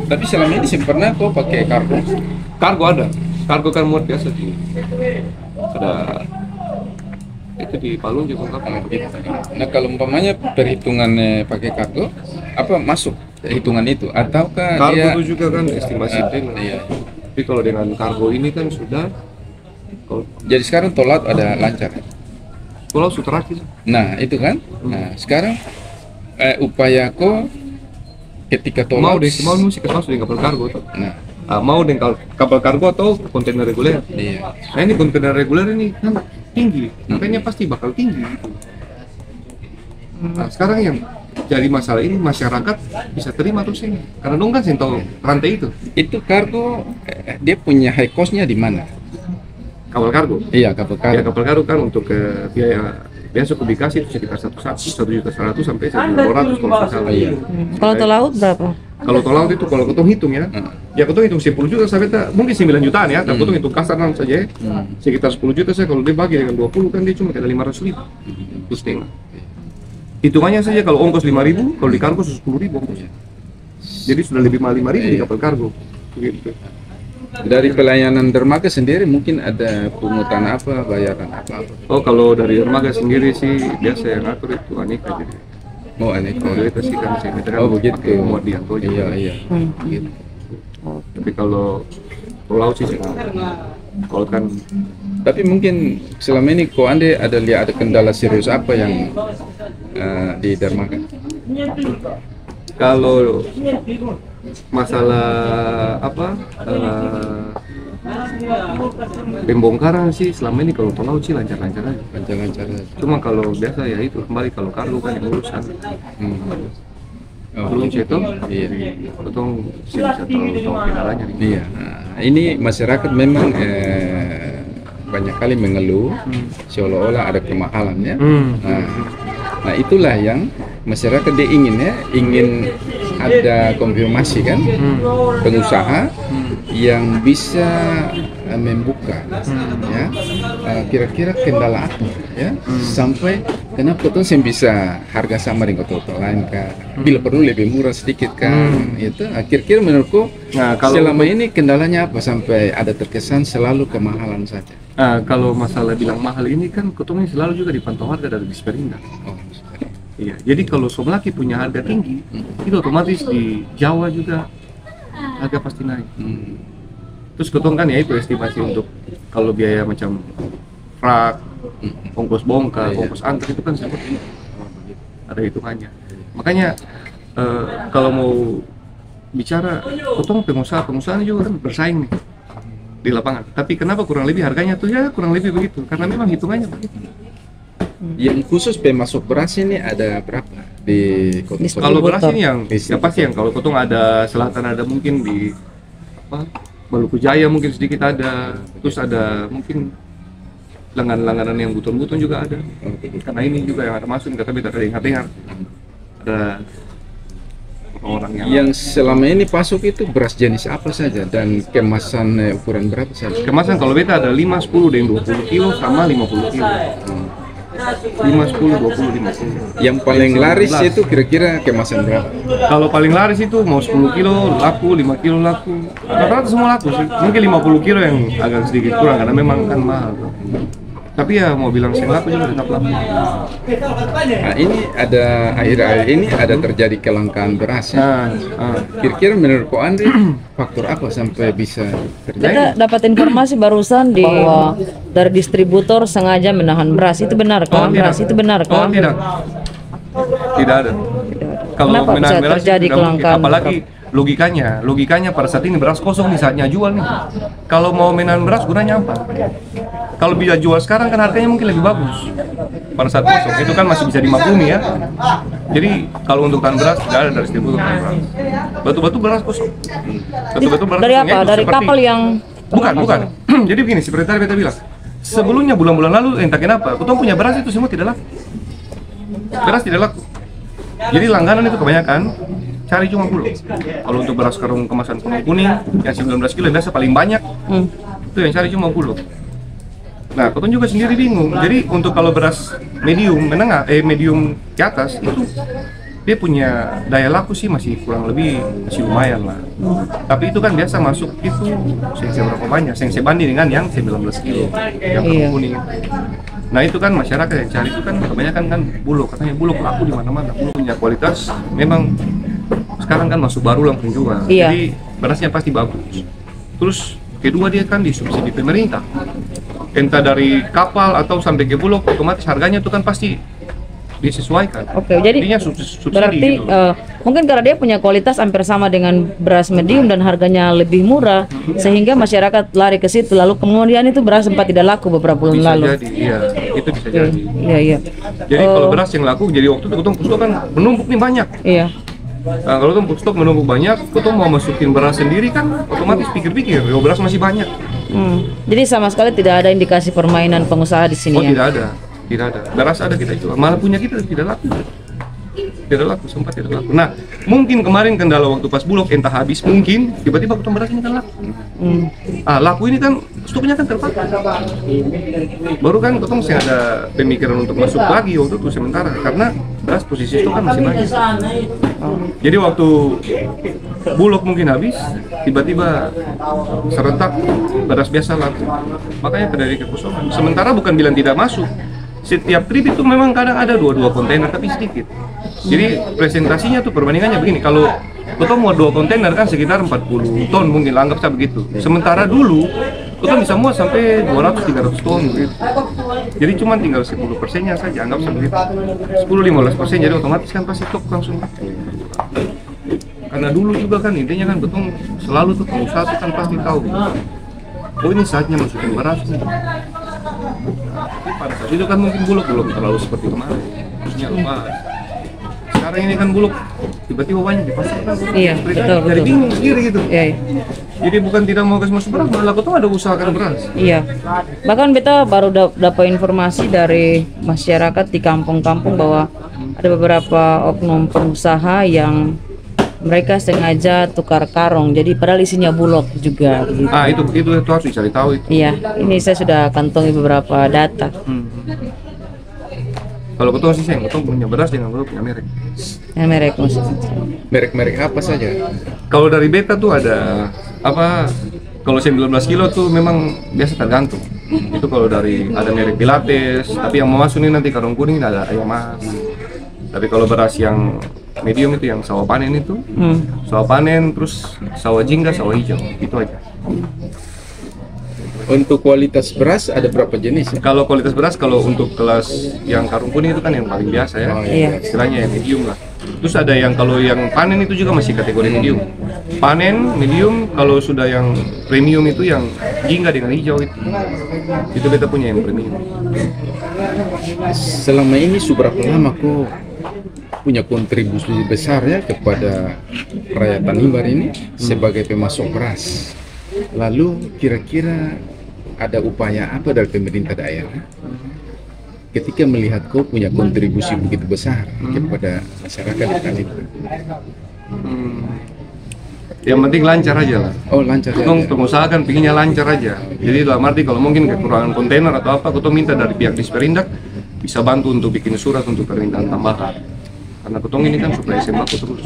Tapi selama ini sih pernah kok pakai kargo? Kargo ada, kargo kan muat biasa di ada itu di Palung juga kapal begitu. Nah kalau umpamanya perhitungannya pakai kargo, apa masuk hitungan itu? Ataukah Kargo dia? itu juga kan estimasi tim. Iya. Tapi kalau dengan kargo ini kan sudah, kalau Jadi sekarang tol laut ada lancar. pulau Suteraki. Nah itu kan. Nah sekarang upaya kok ketika tol Mau laut. mesti masuk dengan kapal kargo tuh. Nah Mau dengan kapal kargo atau kontainer reguler. iya. Nah ini kontainer reguler ini kan tinggi, makanya pasti bakal tinggi. Nah sekarang yang jadi masalah ini masyarakat bisa terima terus ini, karena dong kan tahu rantai itu. Itu kargo dia punya high cost-nya di mana? Kapal kargo. Iya kapal Ya kargo. kapal kargo kan untuk biaya biasa kubikasi itu sekitar 1.100.000 sampai 1.200.000 kalau nggak salah. Iya. Kalau tol laut berapa? Kalau tol laut itu kalau ketong hitung ya, ya ketong hitung 10 juta sampai mungkin 9 jutaan ya, tapi ketong hitung kasaran saja ya. Sekitar 10 juta saya kalau dibagi dengan 20 kan dia cuma kayak 500.000 plus setengah. Hitungannya saja kalau ongkos 5.000, kalau di kargo 10.000 ongkos. Jadi sudah lebih mahal 5.000 di kapal kargo. Begitu. Dari pelayanan dermaga sendiri mungkin ada pungutan apa, bayaran apa? Oh kalau dari dermaga sendiri sih biasa yang atur itu Aneka jadi. Oh aneh. Kalau itu sih kan sih Oh begitu. muat di Anto juga. Iya iya. Gitu. Tapi kalau pulau sih kalau kan Tapi mungkin selama ini kok Ande ada lihat ada kendala serius apa yang di dermaga? kalau masalah apa pembongkaran sih selama ini kalau tol laut sih lancar-lancar aja. Lancar-lancar aja. Cuma kalau biasa ya itu kembali kalau kargo kan yang urusan Oh, belum cetok, iya. potong sih bisa terlalu tahu kendalanya. Iya. Nah, ini masyarakat memang banyak kali mengeluh seolah-olah ada kemahalan ya. Nah itulah yang masyarakat dia ingin ada konfirmasi kan pengusaha yang bisa membuka ya kira-kira kendala apa ya sampai kenapa tuh saya bisa harga sama dengan kota lain kan bila perlu lebih murah sedikit kan itu kira-kira menurutku Nah, selama ini kendalanya apa sampai ada terkesan selalu kemahalan saja. Kalau masalah bilang mahal ini kan ketemu selalu juga dipantau harga dari Disperinda. Oh, Iya, jadi kalau Somlaki punya harga tinggi, itu otomatis di Jawa juga harga pasti naik. Terus ketong kan ya itu estimasi untuk kalau biaya macam frak, ongkos bongkar, ongkos antar itu kan seperti itu. Ada hitungannya. Makanya kalau mau bicara, ketong pengusaha juga kan bersaing nih di lapangan. Tapi kenapa kurang lebih harganya tuh ya kurang lebih begitu? Karena memang hitungannya begitu. Yang khusus pemasok beras ini ada berapa di kota? Kalau beras ini yang Distributor. pasti yang kalau ketong ada selatan ada mungkin di apa Maluku Jaya mungkin sedikit ada, terus ada mungkin langganan-langganan yang buton-buton juga ada. Karena ini juga yang ada masuk nggak tapi ada dengar ada orang yang selama ini pasok itu beras jenis apa saja dan kemasan ukuran berapa saja? kemasan kalau beta ada 5, 10 dan 20 kilo sama 50 kilo. 5, 10, 20, 50. Yang paling laris itu kira-kira kemasan berapa? Kalau paling laris itu mau 10 kilo laku, 5 kilo laku. Rata-rata semua laku sih. Mungkin 50 kilo yang agak sedikit kurang karena memang kan mahal. Tapi ya mau bilang saya laku juga tetap laku. Nah ini ada akhir-akhir ini ada terjadi kelangkaan beras ya. Kira-kira menurut Ko Andre faktor apa sampai bisa terjadi? Kita dapat informasi barusan bahwa dari distributor sengaja menahan beras. Itu benar kah? Beras itu benar Oh kah? tidak. Tidak ada. Kalau Kenapa bisa menahan beras terjadi itu tidak mungkin. kelangkaan? Apalagi logikanya pada saat ini beras kosong nih saatnya jual nih. Kalau mau menahan beras gunanya apa? Kalau bisa jual sekarang kan harganya mungkin lebih bagus pada saat kosong. Itu kan masih bisa dimaklumi ya. Jadi kalau untuk tahan beras tidak ada dari distributor tahan beras. Batu-batu beras kosong. Batu-batu beras Dari kosong. apa? Ya, itu Dari seperti- kapal yang Bukan. Jadi begini, seperti tadi beta bilang. Sebelumnya bulan-bulan lalu entah kenapa, kita punya beras itu semua tidak laku. Beras tidak laku. Jadi langganan itu kebanyakan cari cuma pulau. Kalau untuk beras karung kemasan kuning yang 19 kilo biasa paling banyak itu yang cari cuma pulau. Nah, Koton juga sendiri bingung. Jadi untuk kalau beras medium menengah, medium ke atas itu dia punya daya laku sih masih kurang lebih masih lumayan lah. Tapi itu kan biasa masuk itu sengse berapa banyak, sengse banding dengan yang 19 kilo yang Iya. kuning. Nah itu kan masyarakat yang cari itu kan kebanyakan kan bulog, katanya bulog laku di mana-mana. Bulog punya kualitas memang sekarang kan masuk baru langsung jual. Iya. Jadi berasnya pasti bagus. Terus kedua dia kan disubsidi pemerintah. Entah dari kapal atau sampai ke bulog, otomatis harganya itu kan pasti disesuaikan. Oke, jadi Intinya subsidi berarti gitu. mungkin karena dia punya kualitas hampir sama dengan beras medium dan harganya lebih murah, sehingga masyarakat lari ke situ. Lalu kemudian itu beras sempat tidak laku beberapa bulan Bisa lalu. jadi, iya, itu bisa Oke, jadi. iya iya. Jadi kalau beras yang laku, jadi waktu itu ketemu stok kan menumpuk nih banyak. Iya. Nah, kalau tuh stok menumpuk banyak, ketemu mau masukin beras sendiri kan, otomatis pikir-pikir, oh, beras masih banyak. Jadi sama sekali tidak ada indikasi permainan pengusaha di sini Oh ya. tidak ada, tidak ada. Beras ada kita jual, malah punya kita tidak laku. Tidak laku, sempat tidak laku. Nah, mungkin kemarin kendala waktu pas bulog entah habis mungkin tiba-tiba ketemu beras ini kan laku. Laku ini kan stoknya kan terpakai. Baru kan ketemu saya ada pemikiran untuk masuk lagi waktu itu sementara karena beras posisi stok kan masih banyak. Jadi waktu bulog mungkin habis, tiba-tiba serentak beras biasa laku. Makanya dari kekosongan. Sementara bukan bilang tidak masuk. Setiap trip itu memang kadang ada 2 kontainer tapi sedikit. Jadi presentasinya tuh perbandingannya begini, kalau kita mau 2 kontainer kan sekitar 40 ton mungkin, anggap saya begitu. Sementara dulu kita bisa muat sampai 200-300 ton gitu. Jadi cuma tinggal 10%-nya saja, anggap seperti itu. 10-15%, jadi otomatis kan pasti stok langsung. Karena dulu juga kan intinya kan betul selalu tuh pengusaha tuh kan pasti tahu. Oh ini saatnya masukin beras nih. Tapi pada saat itu kan mungkin bulog belum terlalu seperti kemarin. Terusnya lepas. Sekarang ini kan bulog tiba-tiba banyak di pasar kan. Iya, Mereka betul, jadi betul. bingung sendiri gitu. Iya, iya. Jadi bukan tidak mau kasih masuk beras, malah kau ada usahakan beras. Iya. Bahkan beta baru dapat informasi dari masyarakat di kampung-kampung bahwa ada beberapa oknum pengusaha yang mereka sengaja tukar karung. Jadi padahal isinya bulog juga gitu. Itu harus dicari tahu itu. Iya, ini saya sudah kantongi beberapa data. Kalau kau sih saya kau punya beras dengan kau punya merek. Yang merek maksudnya. Merek-merek apa saja? Kalau dari beta tuh ada apa? Kalau 19 kilo tuh memang biasa tergantung. Itu kalau dari ada merek Pilates, tapi yang mau masuk nih nanti karung kuning ada ayam mas. Tapi kalau beras yang medium itu yang sawah panen itu, sawah panen terus sawah jingga, sawah hijau, itu aja. Untuk kualitas beras ada berapa jenis ya? Kalau kualitas beras kalau untuk kelas yang karung kuning itu kan yang paling biasa ya, Oh, iya. istilahnya yang medium lah. Terus ada yang kalau yang panen itu juga masih kategori medium. Panen, medium, kalau sudah yang premium itu yang jingga dengan hijau itu beta punya yang premium. Selama ini seberapa lama kok punya kontribusi besar ya kepada rakyat Tanimbar ini sebagai pemasok beras? Lalu kira-kira ada upaya apa dari pemerintah daerah ketika melihat kau punya kontribusi begitu besar kepada masyarakat di Tanimbar? Yang penting lancar aja lah. Oh, lancar Kita saja. pengusaha kan pinginnya lancar aja. Jadi dalam arti kalau mungkin kekurangan kontainer atau apa, kita minta dari pihak Disperindak bisa bantu untuk bikin surat untuk permintaan tambahan. Karena ketong ini kan suplai sembako terus.